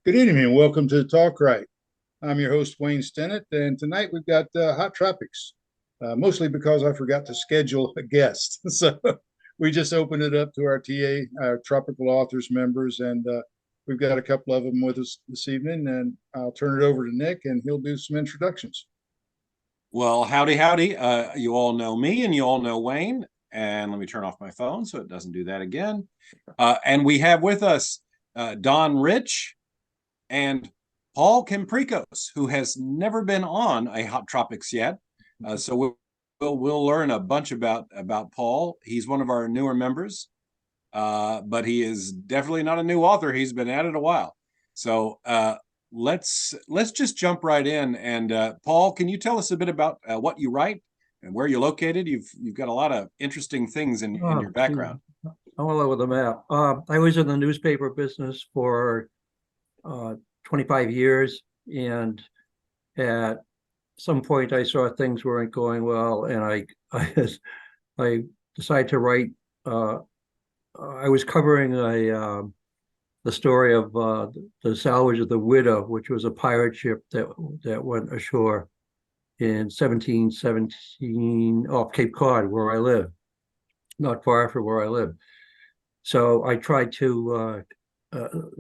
Good evening and welcome to the Talk Right. I'm your host, Wayne Stennett, and tonight we've got Hot Tropics, mostly because I forgot to schedule a guest. So we just opened it up to our TA, our Tropical Authors members, and we've got a couple of them with us this evening, and I'll turn it over to Nick, and he'll do some introductions. Well, howdy, howdy. You all know me and you all know Wayne. And let me turn off my phone so it doesn't do that again. And we have with us Don Rich and Paul Kemprecos, who has never been on a Hot Tropics yet. So we'll learn a bunch about Paul. He's one of our newer members, but he is definitely not a new author. He's been at it a while. So let's just jump right in. And Paul, can you tell us a bit about what you write and where you're located? You've got a lot of interesting things in your background. I'm all over the map. I was in the newspaper business for 25 years, and at some point I saw things weren't going well, and I decided to write. I was covering the story of the salvage of the Widow, which was a pirate ship that went ashore in 1717 off Cape Cod, where I live, not far from where I live. So I tried to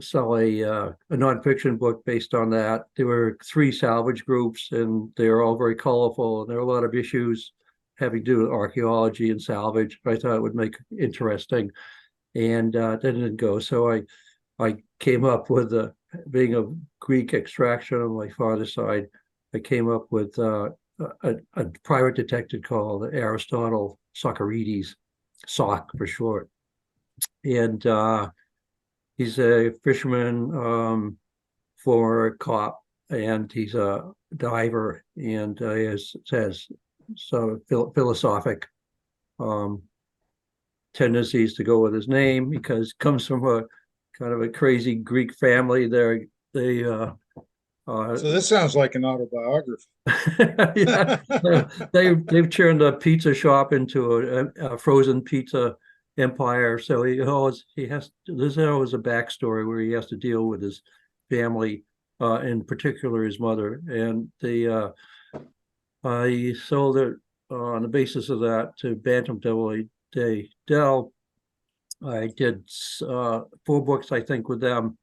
sell a nonfiction book based on that. There were 3 salvage groups, and they were all very colorful, and there were a lot of issues having to do with archaeology and salvage. I thought it would make it interesting, and that didn't go. So I came up with, being of Greek extraction on my father's side, I came up with a private detective called Aristotle Socarides, SOC for short. And he's a fisherman, former cop, and he's a diver, and has so philosophic tendencies to go with his name, because he comes from a kind of a crazy Greek family. So this sounds like an autobiography. Yeah, they've turned a pizza shop into a frozen pizza empire. So there's always a backstory where he has to deal with his family, in particular his mother, and I sold it on the basis of that to Bantam Day Dell. I did 4 books, I think, with them.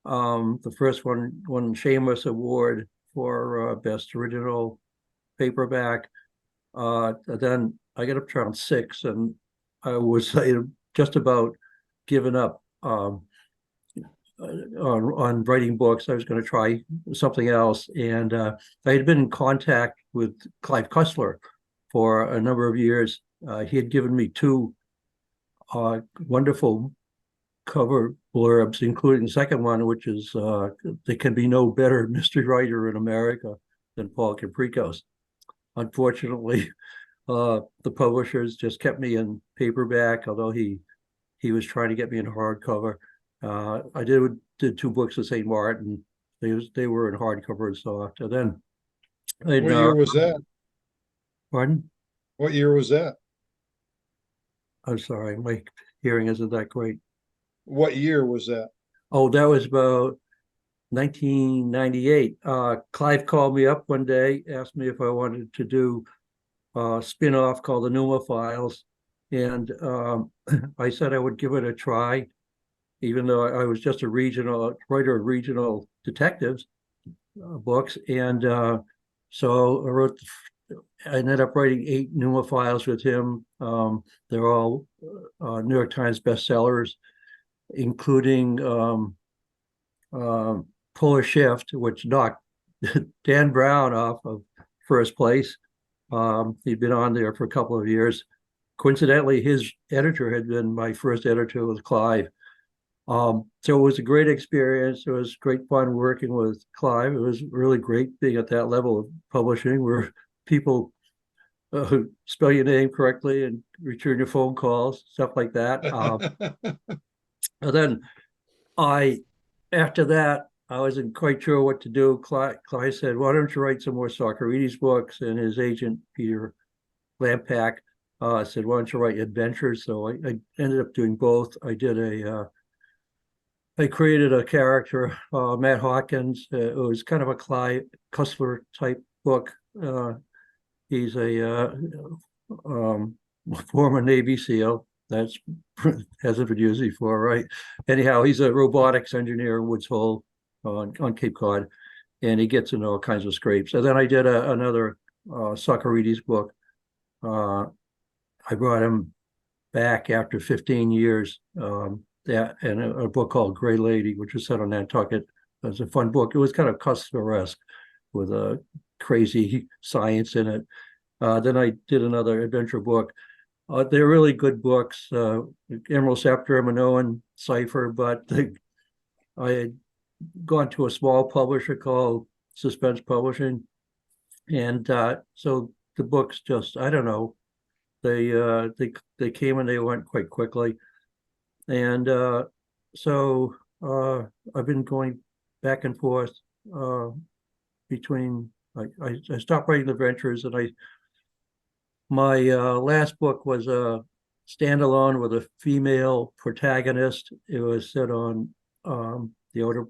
The first one won Shameless Award for best original paperback. Then I got up to around 6, and I was just about given up on writing books. I was going to try something else, and I had been in contact with Clive Cussler for a number of years. He had given me 2 wonderful cover blurbs, including the second one, which is there can be no better mystery writer in America than Paul Kemprecos. Unfortunately, the publishers just kept me in paperback, although he was trying to get me in hardcover. I did 2 books of St. Martin. They were in hardcover and soft. And then, What year was that? Pardon? What year was that? I'm sorry, my hearing isn't that great. What year was that? Oh, that was about 1998. Clive called me up one day, asked me if I wanted to do a spin-off called the Numa Files, and I said I would give it a try, even though I was just a regional writer of regional detectives books. And so I ended up writing 8 Numa Files with him. They're all New York Times bestsellers, including Polar Shift, which knocked Dan Brown off of first place. He'd been on there for a couple of years. Coincidentally, his editor had been my first editor with Clive. So it was a great experience. It was great fun working with Clive. It was really great being at that level of publishing, where people spell your name correctly and return your phone calls, stuff like that. And then after that, I wasn't quite sure what to do. Clive said, "Why don't you write some more Socarides books?" And his agent, Peter Lampak, said, "Why don't you write adventures?" So I ended up doing both. I did a I created a character, Matt Hawkins. It was kind of a Clive Cussler type book. He's a former Navy SEAL. That's hasn't been used before, right? Anyhow, he's a robotics engineer in Woods Hole on Cape Cod, and he gets into all kinds of scrapes. And then I did another Socarides book. I brought him back after 15 years. And a book called Gray Lady, which was set on Nantucket. It was a fun book. It was kind of Cussler-esque with a crazy science in it. Then I did another adventure book. They're really good books. Emerald Scepter, Minoan, Cipher, but I had gone to a small publisher called Suspense Publishing. And so the books just, I don't know, they came and they went quite quickly. And so I've been going back and forth between, I stopped writing adventures, and my last book was a standalone with a female protagonist. It was set on the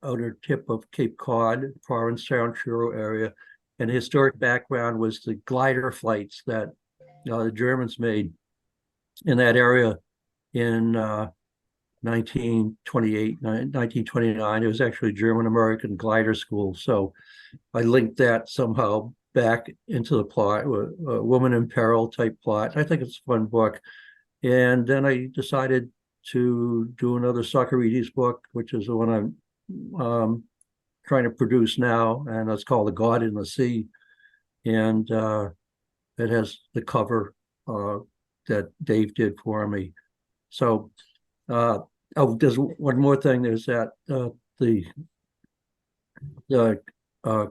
outer tip of Cape Cod, Provincetown, Truro area. And the historic background was the glider flights that the Germans made in that area in 1928, 1929. It was actually German-American glider school. So I linked that somehow back into the plot, a woman in peril type plot. I think it's a fun book. And then I decided to do another Socarides book, which is the one I'm trying to produce now, and it's called The God in the Sea. And it has the cover that Dave did for me. So, there's one more thing. There's that the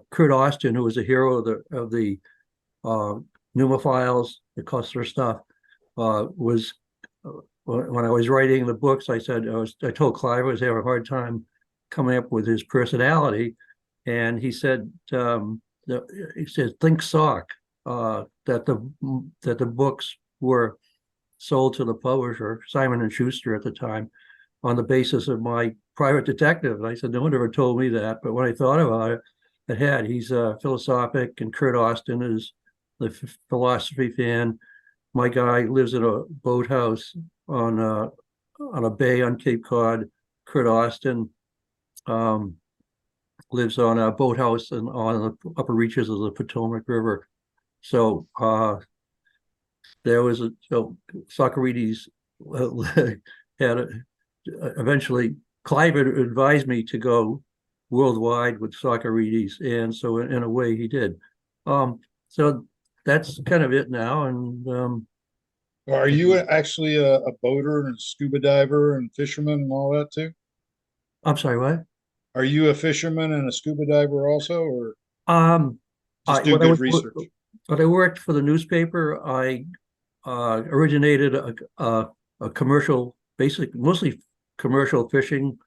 Kurt Austin, who was a hero of the pneumophiles, the Cussler stuff, was when I was writing the books. I told Clive I was having a hard time coming up with his personality, and he said think sock, that the books were sold to the publisher, Simon and Schuster at the time, on the basis of my private detective. And I said, no one ever told me that. But when I thought about it, he's philosophic, and Kurt Austin is the philosophy fan. My guy lives in a boathouse on a bay on Cape Cod. Kurt Austin lives on a boathouse and on the upper reaches of the Potomac River. So there was Socarides had eventually Clive advised me to go worldwide with Socarides, and so in a way he did. So that's kind of it now. And Are you actually a boater and a scuba diver and fisherman and all that too? I'm sorry, what? Are you a fisherman and a scuba diver also, or Um, just do good research? When I worked for the newspaper, I originated a commercial, mostly commercial fishing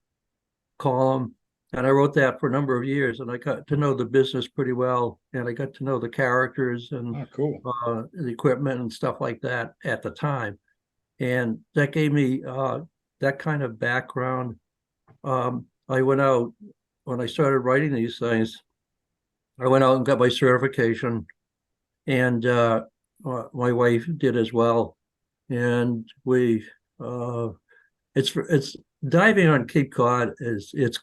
column, and I wrote that for a number of years, and I got to know the business pretty well, and I got to know the characters and cool. The equipment and stuff like that at the time, and that gave me that kind of background. I went out when I started writing these things. I went out and got my certification, and my wife did as well. And it's diving on Cape Cod it's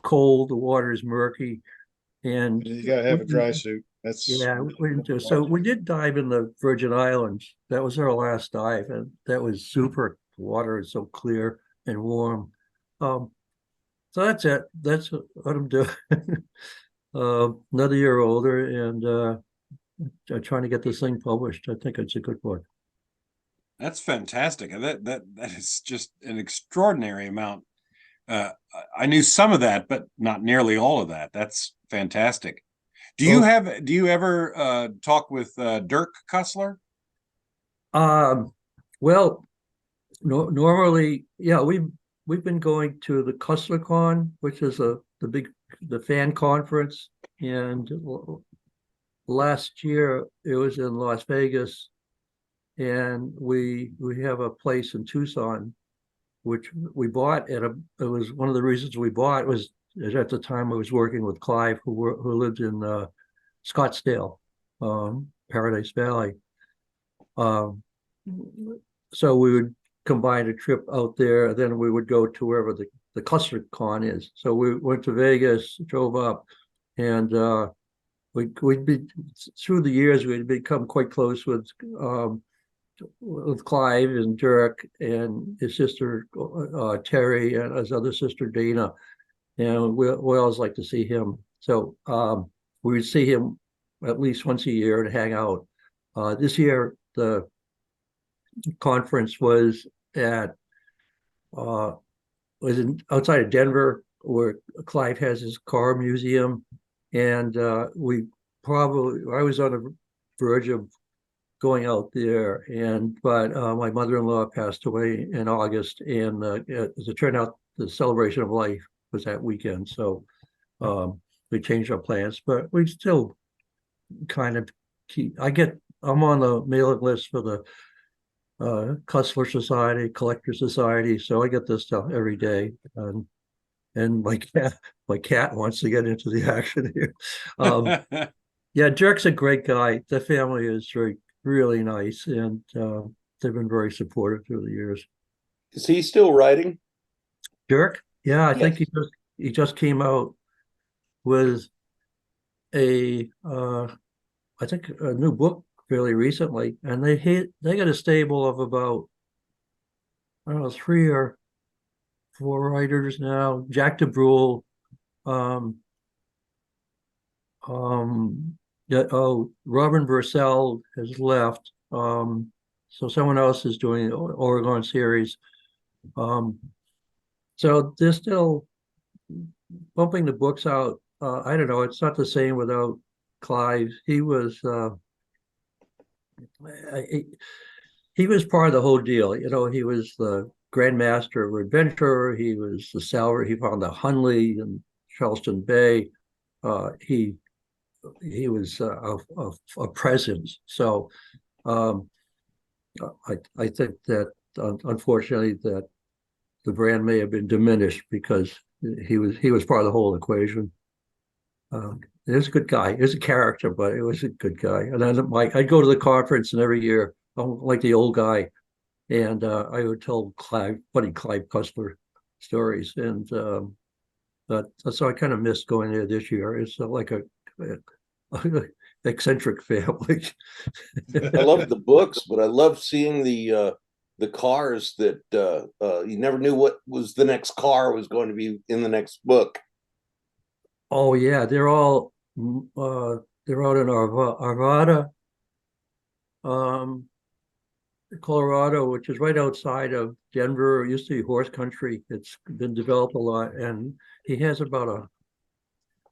cold, the water is murky, and You gotta have a dry suit. That's we didn't do. So we did dive in the Virgin Islands. That was our last dive, and that was super. The water is so clear and warm. So that's it. That's what I'm doing. Another year older, and trying to get this thing published. I think it's a good book. That's fantastic. That is just an extraordinary amount. I knew some of that, but not nearly all of that. That's fantastic. Do you ever talk with Dirk Cussler? Well, normally, yeah, we've been going to the Cussler Con, which is the fan conference, and last year it was in Las Vegas, and we have a place in Tucson which we bought it was one of the reasons we bought was at the time I was working with Clive, who lived in Scottsdale, Paradise Valley. So we would combine a trip out there, and then we would go to wherever the Cussler con is. So we went to Vegas, drove up, and we'd be through the years we'd become quite close with Clive and Dirk and his sister Terry and his other sister Dana, and we always like to see him. So we would see him at least once a year and hang out. This year the conference was at outside of Denver, where Clive has his car museum, and I was on the verge of going out there, but my mother-in-law passed away in August, and as it turned out, the celebration of life was that weekend, so we changed our plans, but we still kind of I'm on the mailing list for the Cussler Society, Collector Society, so I get this stuff every day, and my cat wants to get into the action here. Yeah, Dirk's a great guy. The family is really nice, and they've been very supportive through the years. Is he still writing? Dirk? Yeah, I Yes. think he just came out with I think a new book fairly recently, and they got a stable of about, I don't know, 3 or 4 writers now. Jack DeBrule, Robin Bursell has left, so someone else is doing the Oregon series. So they're still pumping the books out. I don't know, it's not the same without Clive. He was part of the whole deal. He was the Grand Master of Adventure. He was the salary. He found the Hunley and Charleston Bay. He was a presence. So I think that unfortunately that the brand may have been diminished because he was part of the whole equation. He was a good guy. He was a character, but he was a good guy. And then I'd go to the conference, and every year I'm like the old guy, and I would tell funny Clive Cussler stories, and but so I kind of missed going there this year. It's like a eccentric family. I love the books, but I love seeing the cars that you never knew what was the next car was going to be in the next book. Oh yeah, they're out in Arvada, Colorado, which is right outside of Denver. It used to be horse country. It's been developed a lot, and he has I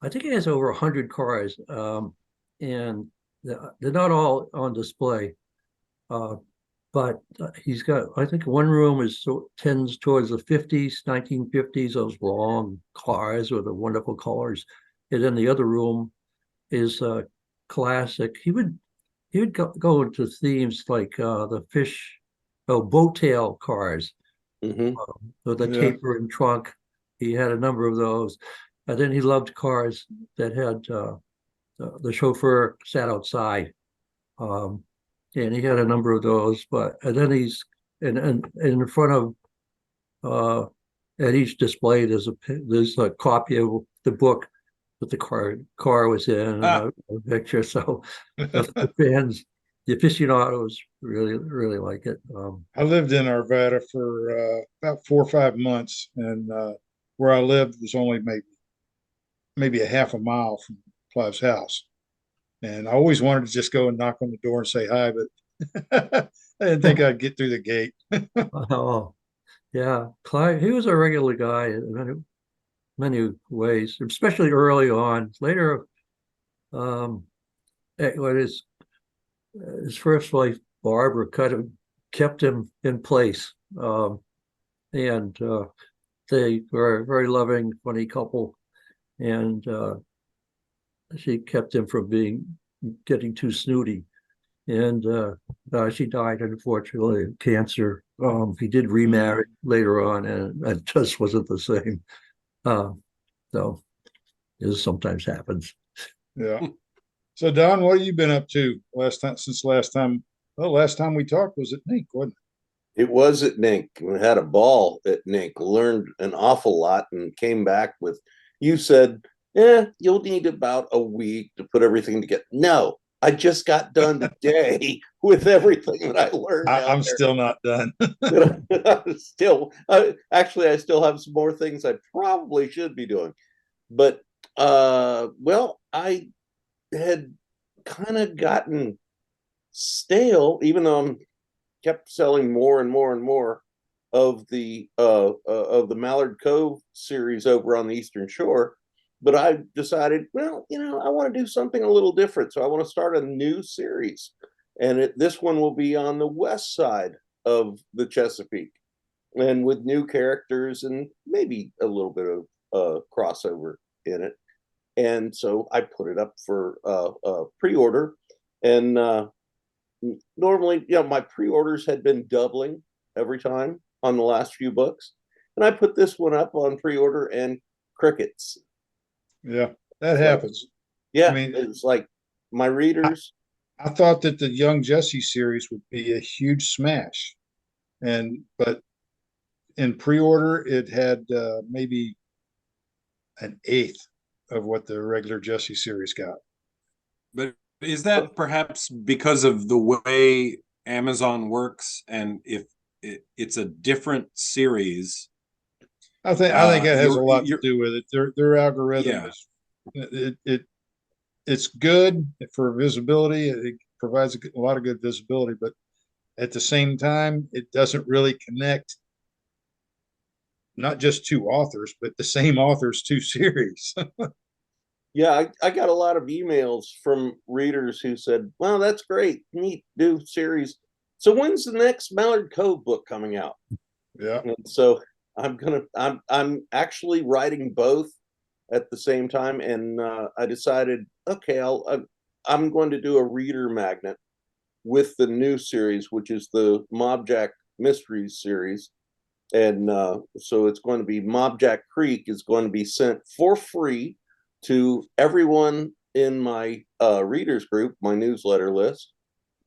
think he has over 100 cars, and they're not all on display. But he's got, I think one room tends towards the 50s, 1950s, those long cars with the wonderful colors. And then the other room is classic. He would go into themes like the boat tail cars with a tapering trunk. He had a number of those. And then he loved cars that had the chauffeur sat outside. And he had a number of those, and then he's in front of at each display there's a copy of the book that the car was in, and a picture. So the fans, the aficionados, really like it. I lived in Arvada for about 4 or 5 months, and where I lived was only maybe a half a mile from Clive's house. And I always wanted to just go and knock on the door and say hi, but I didn't think I'd get through the gate. Oh, yeah. Clive, he was a regular guy in many ways, especially early on. Later, when his first wife, Barbara, kind of kept him in place. And they were a very loving, funny couple. And she kept him from getting too snooty. and she died unfortunately of cancer. He did remarry later on, and it just wasn't the same. So this sometimes happens. Yeah. So Don, what have you been up to since last time? Well, last time we talked was at Nink, wasn't It was at Nink. We had a ball at Nink. Learned an awful lot and came back with. You said, you'll need about a week to put everything together. No, I just got done today with everything that I learned. I'm still not done. Actually, I still have some more things I probably should be doing. But well, I had kind of gotten stale, even though I'm kept selling more and more and more of the Mallard Cove series over on the Eastern Shore. But I decided, well, I want to do something a little different. So I want to start a new series. And this one will be on the west side of the Chesapeake and with new characters and maybe a little bit of crossover in it. And so I put it up for pre-order. And normally, my pre-orders had been doubling every time on the last few books. And I put this one up on pre-order and crickets. Yeah, that happens. Yeah, I mean, it's like my readers. I thought that the Young Jesse series would be a huge smash, but in pre-order it had maybe an eighth of what the regular Jesse series got. But is that perhaps because of the way Amazon works, and if it's a different series? I think it has a lot to do with it. Their algorithm it's good for visibility. It provides a lot of good visibility, but at the same time, it doesn't really connect not just two authors, but the same author's two series. Yeah, I got a lot of emails from readers who said, "Well, that's great, neat, new series. So when's the next Mallard Cove book coming out?" Yeah. And so I'm actually writing both at the same time, and I decided, okay, I'm going to do a reader magnet with the new series, which is the Mob Jack Mysteries series. And so it's going to be Mob Jack Creek is going to be sent for free to everyone in my readers group, my newsletter list,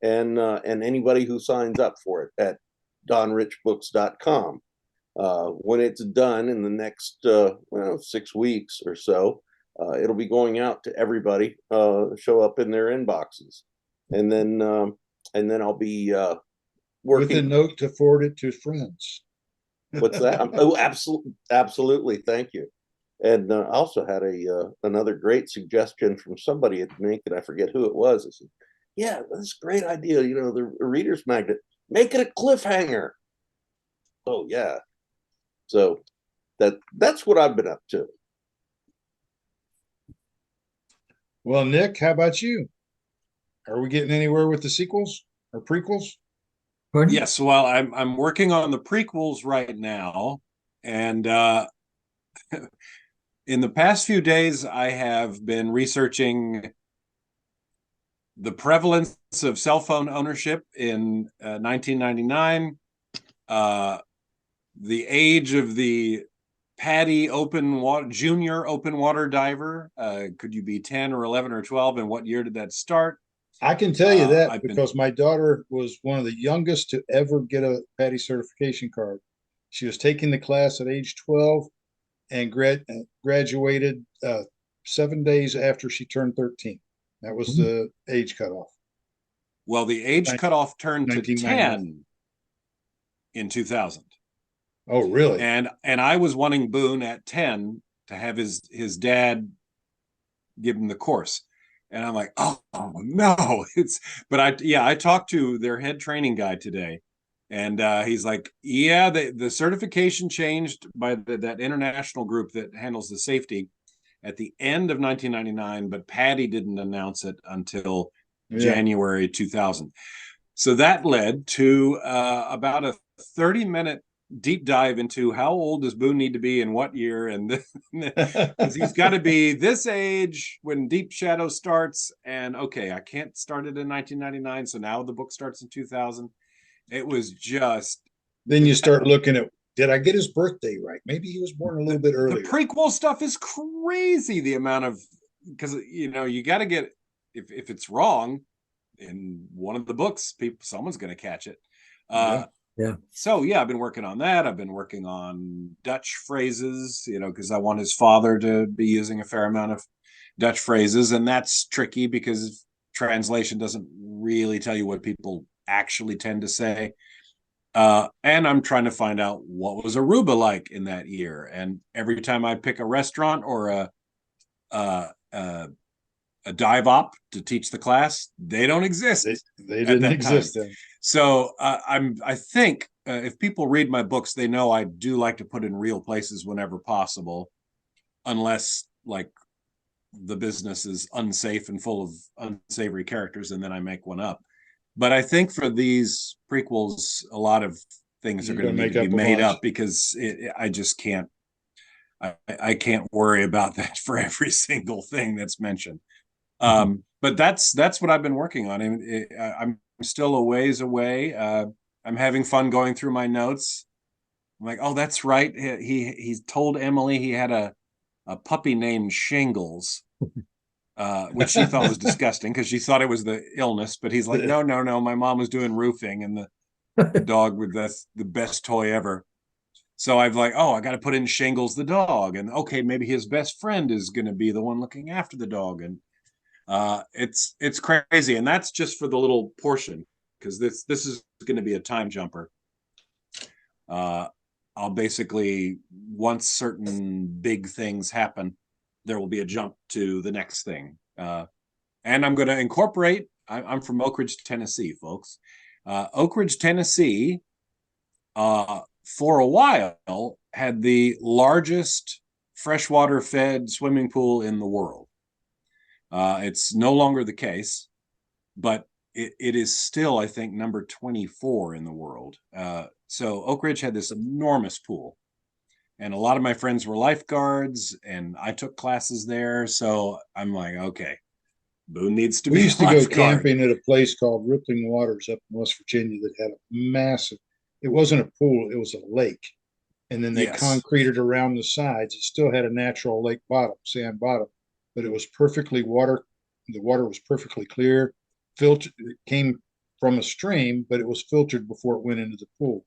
and anybody who signs up for it at donrichbooks.com. When it's done in the next 6 weeks or so, it'll be going out to everybody, show up in their inboxes, and then I'll be working with a note to forward it to friends. What's that? Oh, absolutely. Thank you. And I also had another great suggestion from somebody at Nink, and I forget who it was. I said, "Yeah, that's a great idea. The reader's magnet, make it a cliffhanger." Oh yeah. So that's what I've been up to. Well, Nick, how about you? Are we getting anywhere with the sequels or prequels? Pardon? Yes, well, I'm working on the prequels right now, and in the past few days, I have been researching the prevalence of cell phone ownership in 1999, the age of the PADI junior open water diver. Could you be 10 or 11 or 12, and what year did that start? I can tell you that because my daughter was one of the youngest to ever get a PADI certification card. She was taking the class at age 12 and graduated 7 days after she turned 13. That was the age cutoff. Well, the age cutoff turned to 10 in 2000. Oh, really? And I was wanting Boone at 10 to have his dad give him the course. And I'm like, oh no, I talked to their head training guy today, and he's like, yeah, the certification changed by that international group that handles the safety at the end of 1999, but PADI didn't announce it until January 2000. So that led to about a 30-minute deep dive into how old does Boone need to be in what year, and because he's got to be this age when Deep Shadow starts. And okay, I can't start it in 1999, so now the book starts in 2000. It was just Then you start looking at, did I get his birthday right? Maybe he was born a little bit earlier. the prequel stuff is crazy. The amount of, because you got to get, if it's wrong in one of the books, someone's going to catch it. Yeah. So yeah, I've been working on that. I've been working on Dutch phrases, because I want his father to be using a fair amount of Dutch phrases, and that's tricky because translation doesn't really tell you what people actually tend to say. And I'm trying to find out what was Aruba like in that year. And every time I pick a restaurant or a dive op to teach the class, they don't exist. They didn't exist then. So I think if people read my books, they know I do like to put in real places whenever possible, unless like the business is unsafe and full of unsavory characters, and then I make one up. But I think for these prequels, a lot of things are going to need to be made up because I just can't. I can't worry about that for every single thing that's mentioned. But that's what I've been working on. I'm still a ways away. I'm having fun going through my notes. I'm like, oh, that's right. He told Emily he had a puppy named Shingles. Which she thought was disgusting because she thought it was the illness, but he's like, no, my mom was doing roofing, and the dog with the best toy ever. So I've like, oh, I got to put in Shingles the dog, and okay, maybe his best friend is going to be the one looking after the dog, and it's crazy, and that's just for the little portion because this is going to be a time jumper. I'll basically, once certain big things happen, there will be a jump to the next thing. And I'm going to incorporate, I'm from Oak Ridge, Tennessee, folks. Oak Ridge, Tennessee, for a while, had the largest freshwater fed swimming pool in the world. It's no longer the case, but it is still, I think, number 24 in the world. So Oak Ridge had this enormous pool. And a lot of my friends were lifeguards, and I took classes there. So I'm like, okay, Boone needs to be. We used to go camping at a place called Rippling Waters up in West Virginia that had a massive, it wasn't a pool, it was a lake. And then they concreted around the sides. It still had a natural lake bottom, sand bottom, but it was perfectly the water was perfectly clear. Filtered, it came from a stream, but it was filtered before it went into the pool.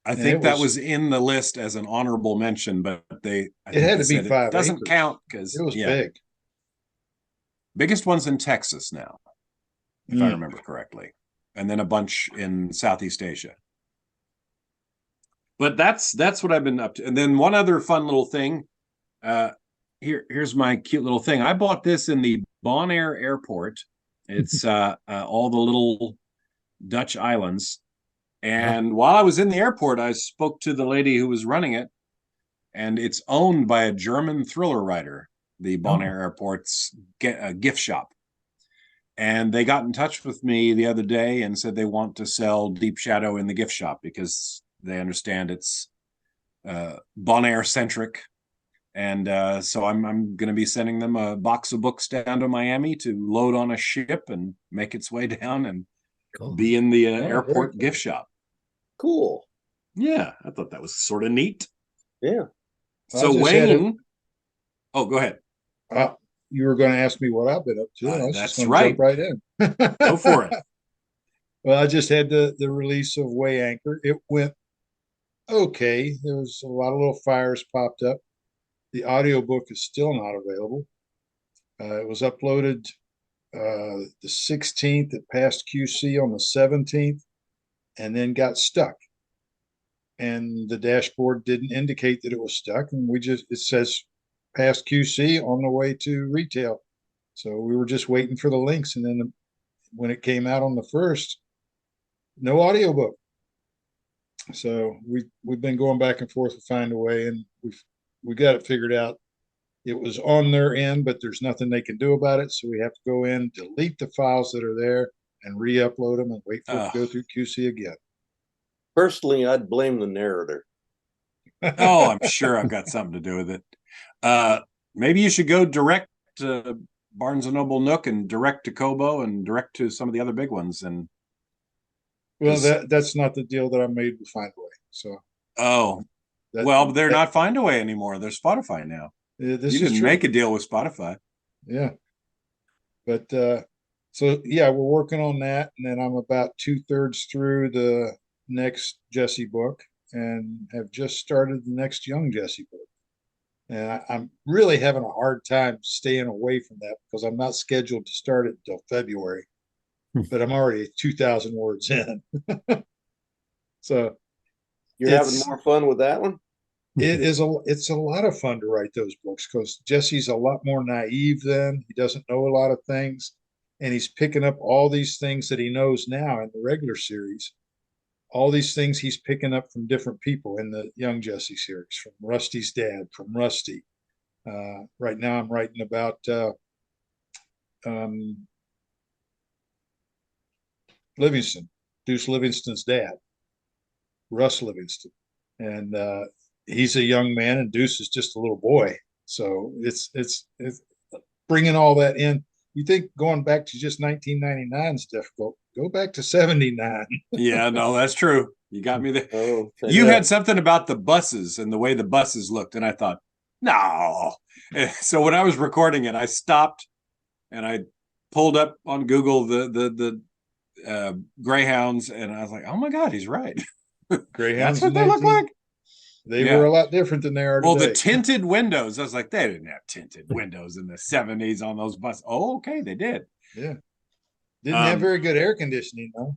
I think that was in the list as an honorable mention, but it had to be 5 acres. Doesn't count because it was big. Biggest one's in Texas now, if I remember correctly, and then a bunch in Southeast Asia. But that's what I've been up to. And then one other fun little thing. Here's my cute little thing. I bought this in the Bonaire Airport. It's all the little Dutch islands. And while I was in the airport, I spoke to the lady who was running it, and it's owned by a German thriller writer, the Bonaire Airport's gift shop. And they got in touch with me the other day and said they want to sell Deep Shadow in the gift shop because they understand it's Bonaire centric. And so I'm going to be sending them a box of books down to Miami to load on a ship and make its way down and be in the airport gift shop. Cool. Yeah, I thought that was sort of neat. Yeah. So Wayne, go ahead. You were going to ask me what I've been up to. That's right. Jump right in. Go for it. Well, I just had the release of Way Anchor. It went okay. There was a lot of little fires popped up. The audiobook is still not available. It was uploaded the 16th. It passed QC on the 17th and then got stuck. And the dashboard didn't indicate that it was stuck. And it says past QC on the way to retail. So we were just waiting for the links. And then when it came out on the 1st, no audiobook. So we've been going back and forth to find a way, and we got it figured out. It was on their end, but there's nothing they can do about it. So we have to go in, delete the files that are there, and re-upload them and wait for it to go through QC again. Personally, I'd blame the narrator. Oh, I'm sure I've got something to do with it. Maybe you should go direct to Barnes and Noble Nook and direct to Kobo and direct to some of the other big ones. And Well, that's not the deal that I made with Findaway. So oh, well, they're not Findaway anymore. They're Spotify now. This You is didn't true. make a deal with Spotify. Yeah. But so yeah, we're working on that, and then I'm about 2/3 through the next Jesse book, and have just started the next Young Jesse book. And I'm really having a hard time staying away from that because I'm not scheduled to start it until February, but I'm already 2,000 words in. So You're having more fun with that one? It's a lot of fun to write those books because Jesse's a lot more naive then. He doesn't know a lot of things, and he's picking up all these things that he knows now in the regular series. All these things he's picking up from different people in the Young Jesse series, from Rusty's dad, from Rusty. Right now, I'm writing about um, Livingston, Deuce Livingston's dad, Russ Livingston, and he's a young man, and Deuce is just a little boy. So it's bringing all that in. You think going back to just 1999 is difficult? Go back to 79. Yeah, no, that's true. You got me there. Oh, You yeah. had something about the buses and the way the buses looked, and I thought, no. So when I was recording it, I stopped and I pulled up on Google the Greyhounds, and I was like, oh my God, he's right. Greyhounds That's what they look like. They were a lot different than they are today. Well, the tinted windows, I was like, they didn't have tinted windows in the 70s on those buses. Oh, okay, they did. Yeah. Didn't have very good air conditioning, though.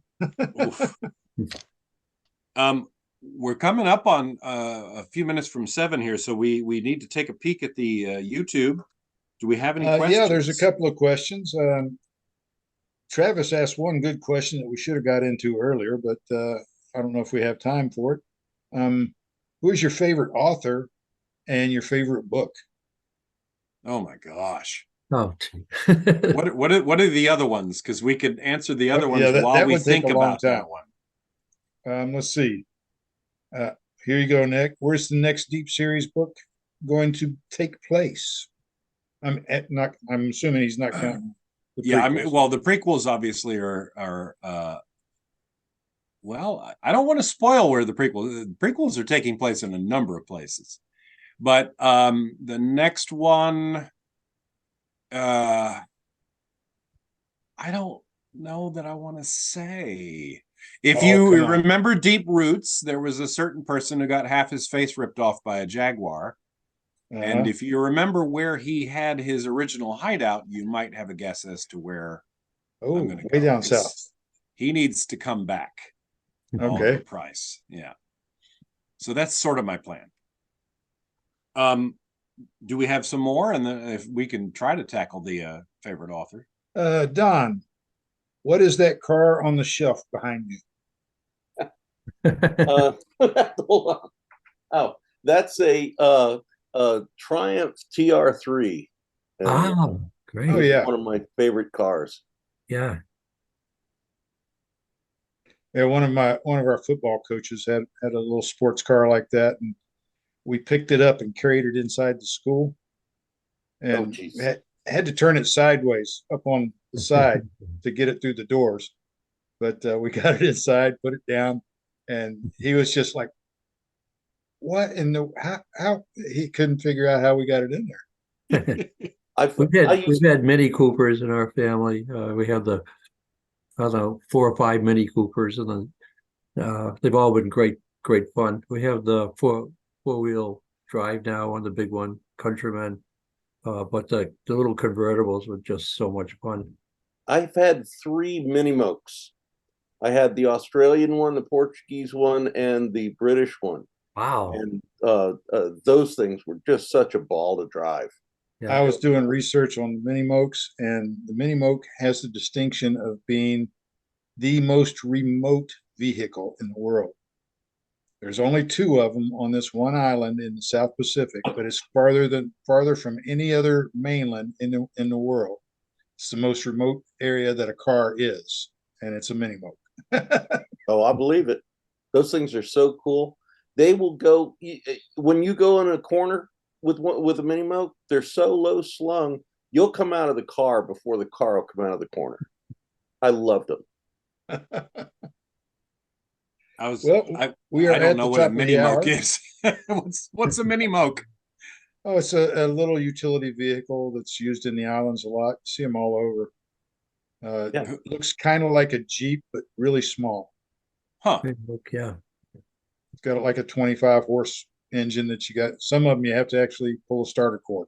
We're coming up on a few minutes from 7 here, so we need to take a peek at the YouTube. Do we have any questions? Yeah, there's a couple of questions. Travis asked one good question that we should have got into earlier, but I don't know if we have time for it. Who is your favorite author and your favorite book? Oh my gosh. Oh, what are the other ones? Because we could answer the other ones while that we would take think a long about time. that one. Let's see. Here you go, Nick. Where's the next Deep series book going to take place? I'm assuming he's not counting. Yeah, I mean, well, the prequels obviously are well, I don't want to spoil where the prequels are taking place in a number of places, but the next one, I don't know that I want to say. If you remember Deep Roots, there was a certain person who got half his face ripped off by a jaguar. And if you remember where he had his original hideout, you might have a guess as to where I'm going to go. Way down south. He needs to come back. Okay. Price. Yeah. So that's sort of my plan. Do we have some more? And then if we can try to tackle the favorite author. Don, what is that car on the shelf behind you? Hold on. Oh, that's a Triumph TR3. Oh, great. Oh, yeah. One of my favorite cars. Yeah. Yeah, one of our football coaches had a little sports car like that, and we picked it up and carried it inside the school, and had to turn it sideways up on the side to get it through the doors. But we got it inside, put it down, and he was just like, "What in the how?" He couldn't figure out how we got it in there. We've had Mini Coopers in our family. We have the, I don't know, 4 or 5 Mini Coopers, and then they've all been great fun. We have the four-wheel drive now on the big one, Countryman, but the little convertibles were just so much fun. I've had 3 Mini Mokes. I had the Australian one, the Portuguese one, and the British one. Wow. And those things were just such a ball to drive. Yeah. I was doing research on Mini Mokes, and the Mini Moke has the distinction of being the most remote vehicle in the world. There's only 2 of them on this one island in the South Pacific, but it's farther from any other mainland in the world. It's the most remote area that a car is, and it's a Mini Moke. Oh, I believe it. Those things are so cool. They will go when you go in a corner with a mini moke. They're so low slung, you'll come out of the car before the car will come out of the corner. I loved them. Well, we are I don't at know the what a top of mini the moke hour. is. What's a mini moke? Oh, it's a little utility vehicle that's used in the islands a lot. See them all over. Yeah. Looks kind of like a Jeep, but really small. Huh. Yeah. It's got like a 25 horse engine that you got. Some of them you have to actually pull a starter cord.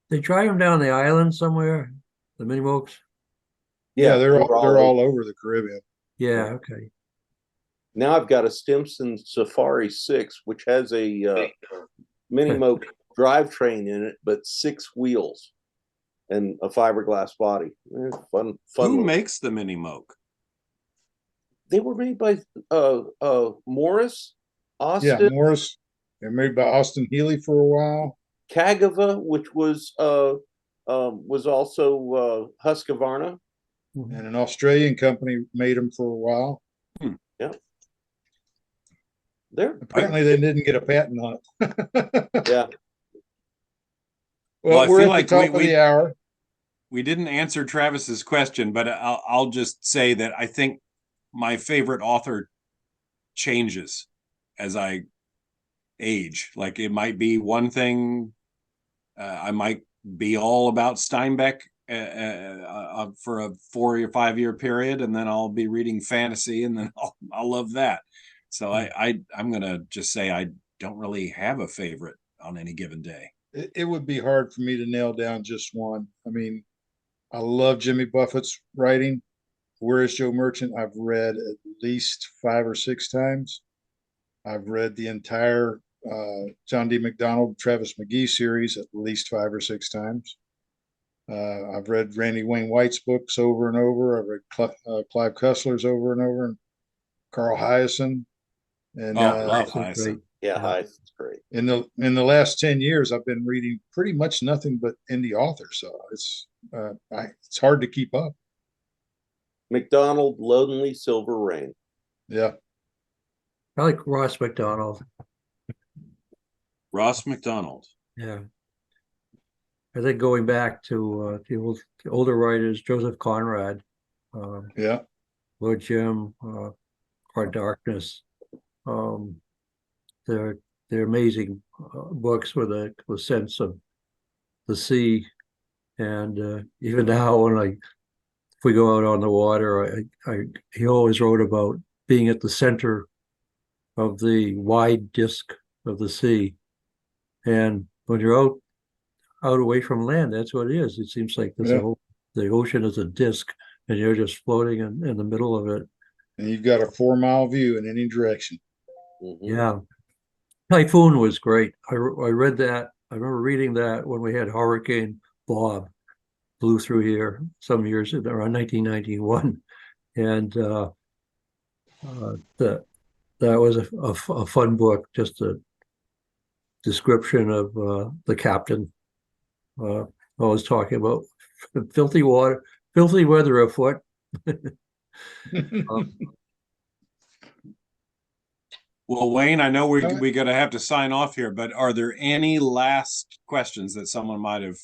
They drive them down the island somewhere, the mini mokes. Yeah, they're all all over the Caribbean. Yeah, okay. Now I've got a Stimson Safari 6, which has a mini moke drivetrain in it, but 6 wheels and a fiberglass body. Fun. Who makes the mini moke? They were made by Morris, Austin, Yeah, Morris. They're made by Austin Healy for a while. Kagava, which was also Husqvarna. And an Australian company made them for a while. Yeah. Apparently they didn't get a patent on it. Yeah. Well, I we're feel at like the top of the hour. We didn't answer Travis's question, but I'll just say that I think my favorite author changes as I age. Like it might be one thing. I might be all about Steinbeck for a 4 or 5 year period, and then I'll be reading fantasy, and then I'll love that. So I'm gonna just say I don't really have a favorite on any given day. It would be hard for me to nail down just one. I mean, I love Jimmy Buffett's writing. Where is Joe Merchant? I've read at least 5 or 6 times. I've read the entire John D. McDonald, Travis McGee series at least 5 or 6 times. I've read Randy Wayne White's books over and over. I've read Clive Cussler's over and over, and Carl Hyacin. And love Hyacin. Yeah, Hyacint's great. In the last 10 years, I've been reading pretty much nothing but indie authors. So it's hard to keep up. McDonald, Lonely Silver Rain. Yeah. I like Ross McDonald. Ross McDonald. Yeah. I think going back to the older writers, Joseph Conrad, Yeah. Lord Jim, Hard Darkness. They're amazing books with a sense of the sea, and even now if we go out on the water, he always wrote about being at the center of the wide disk of the sea, and when you're out away from land, that's what it is. It seems like the ocean is a disk, and you're just floating in the middle of it. And you've got a 4-mile view in any direction. Mm-hmm. Yeah. Typhoon was great. I read that. I remember reading that when we had Hurricane Bob blew through here some years around 1991, and that was a fun book. Just a description of the captain. I was talking about filthy weather afoot. Well, Wayne, I know we're going to have to sign off here, but are there any last questions that someone might have?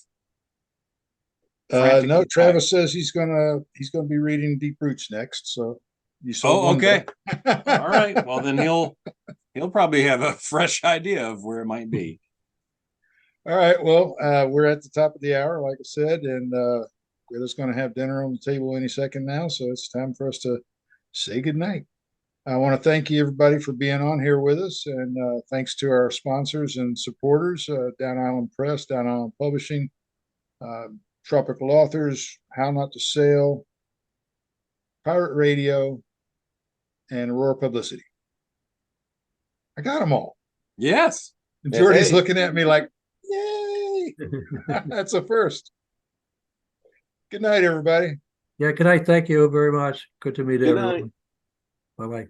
No, Travis says he's gonna be reading Deep Roots next. So you saw. Okay. All right. Well, then he'll probably have a fresh idea of where it might be. All right. Well, we're at the top of the hour, like I said, and we're just going to have dinner on the table any second now. So it's time for us to say goodnight. I want to thank you, everybody, for being on here with us. And thanks to our sponsors and supporters, Down Island Press, Down Island Publishing, Tropical Authors, How Not to Sail, Pirate Radio, and Aurora Publicity. I got them all. Yes. And Jordy's looking at me like, yay. That's a first. Good night, everybody. Yeah, good night. Thank you very much. Good to meet everyone. Night. Bye-bye.